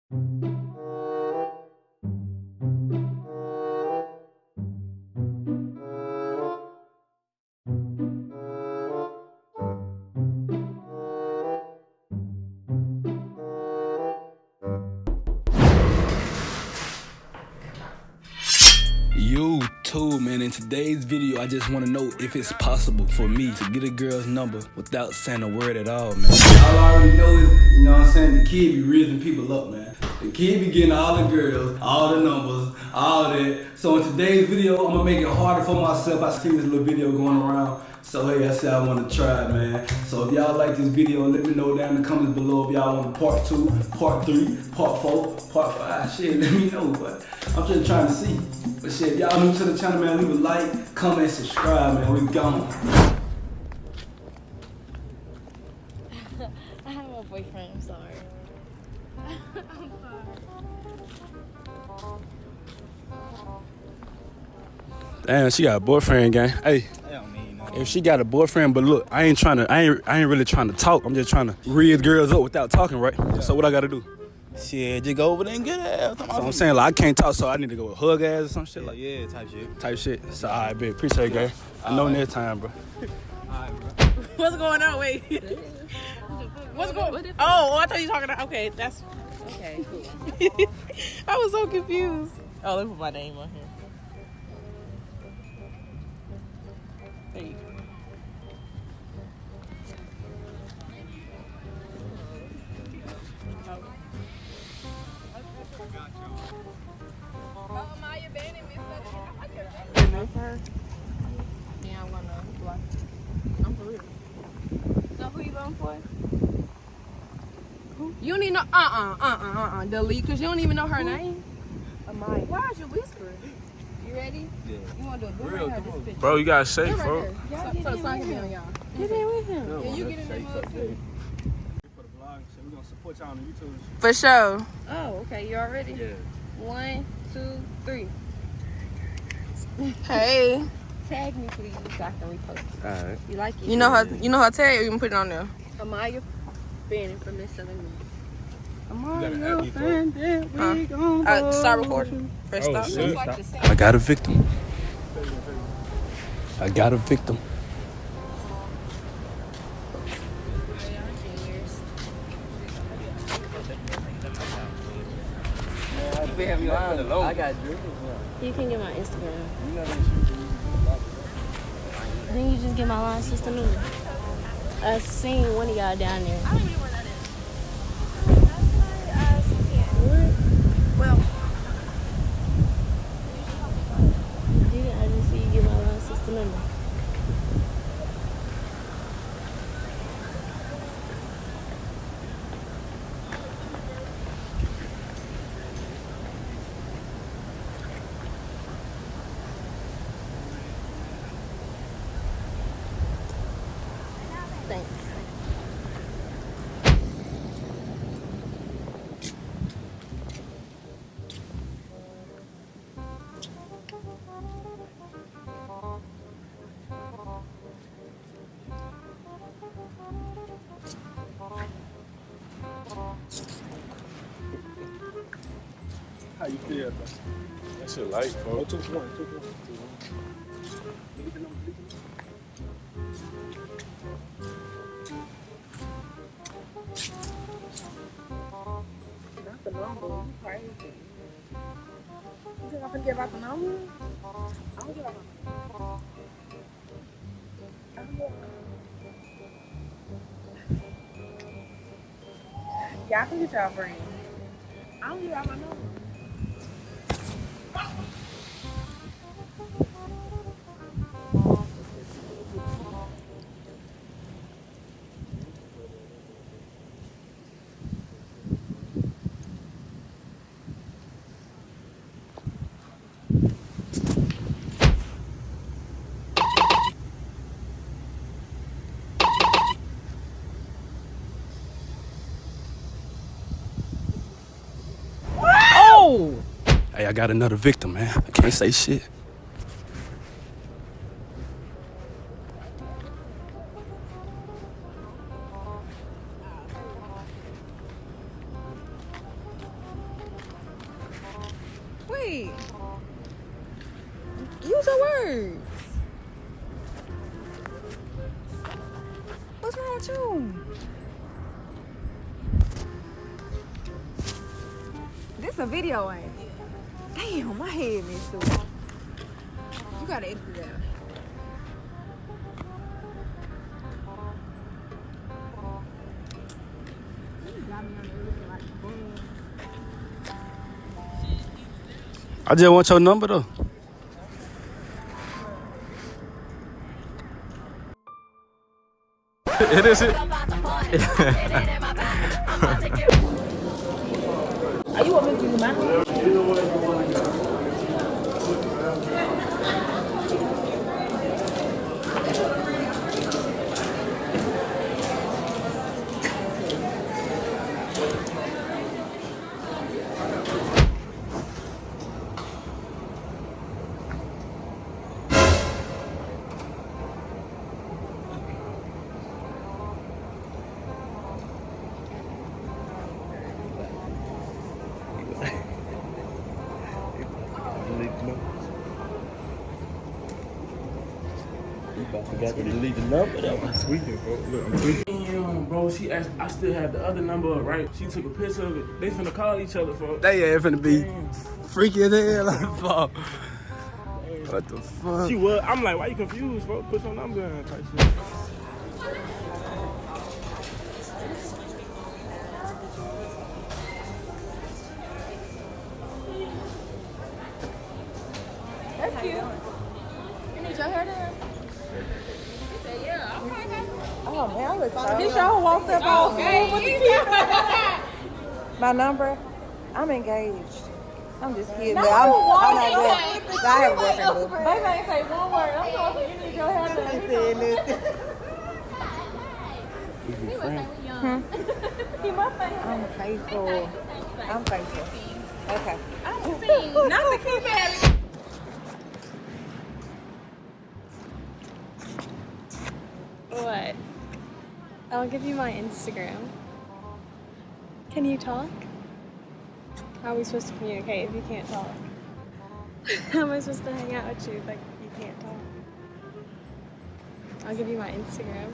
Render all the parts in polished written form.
YouTube, man, in today's video, I just want to know if it's possible for me to get a girl's number without saying a word at all, man. Y'all already know it, you know what I'm saying? The kid be raising people up, man. The kid be getting all the girls, all the numbers, all that. So in today's video, I'm gonna make it harder for myself. I seen this little video going around. So hey, I said I want to try it, man. So if y'all like this video, let me know down in the comments below if y'all want part 2, part 3, part 4, part 5. Shit, let me know, but I'm just trying to see. But shit, if y'all new to the channel, man, leave a like, comment, subscribe, man. We gone. I have a boyfriend, I'm sorry. I'm sorry. Damn, she got a boyfriend, gang. Hey. If she got a boyfriend, but look, I ain't really trying to talk. I'm just trying to read girls up without talking, right? Yeah. So what I gotta do? Shit, just go over there and get ass. So I'm saying, like, I can't talk, so I need to go hug ass or some shit, yeah, like. Yeah, type shit. Type shit. So I bet. Appreciate it, gang. I know next time, bro. Alright, bro. What's going on? Wait. What's going on? Oh, I thought you were talking about. Okay, that's. Okay, cool. I was so confused. Oh, let me put my name on here. There you go. Yeah, I'm gonna block. I'm for real. So who you voting for? Who? You don't even know. Delete, because you don't even know her name. Amaya. Why are you whispering? You ready? Yeah. You want to do a boomerang or this picture? Bro, you gotta shake, bro. So the song can be on y'all. Get in with him. Yeah, you get in there too. For the vlog, so we're gonna support y'all on the YouTube. For sure. Oh, okay. You all ready? Yeah. 1, 2, 3. Hey. Tag me, please, so I can repost. Alright. You like it? You know her tag, or you can put it on there? Amaya Bannon from Miss Southern News. Amaya Bannon, start recording. Press stop. Shit. I got a victim. I got a victim. I got drinks. You can get my Instagram. Then you just get my line, Sister Nina. I seen one of y'all down there. I don't even know where that is. Well, you did. I just see you get my line, Sister Nina. Thanks. How you feel, bro? That shit light, bro. 2 for 1, 2 for 1. Not the number. You crazy. You think I'm gonna give out the number? I don't give out the number. Yeah, I can get y'all friends. I don't give out my number. Hey, I got another victim, man. I can't say shit. it. Use your words. What's wrong with you? This a video, ain't it? Damn, my head messed up. You gotta edit it out. I just want your number though. It is it. Are you want me to do mine? Forgot to delete the number. That was tweaking, bro. Look, I'm tweaking. Damn, bro, she asked, I still have the other number, right? She took a picture of it. They finna call each other, bro. They ain't finna be freaky as hell. Like, fuck. What the fuck? She was. I'm like, why you confused, bro? Put your number in, type shit. That's cute. You need your hair done? He said, yeah, okay. Oh, man, I look so He sure walked up all smooth with the kids. My number? I'm engaged. I'm just kidding. No, I'm not good. I have a boyfriend. Baby ain't say one word. I'm going to you need your hair done. He said nothing. He was like, we young. He my favorite. I'm faithful. I'm faithful. Okay. I'm seeing not the keep having. What? I'll give you my Instagram. Can you talk? How are we supposed to communicate if you can't talk? How am I supposed to hang out with you if you can't talk? I'll give you my Instagram.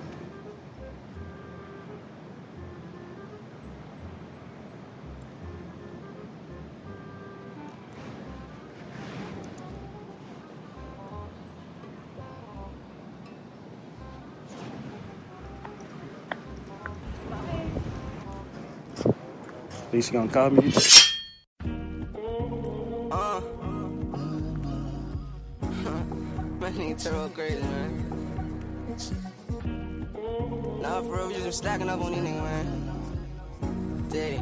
Think she gonna call me? My nigga turn up crazy, man. Nah, for real, we just been stacking up on these niggas, man. Daddy.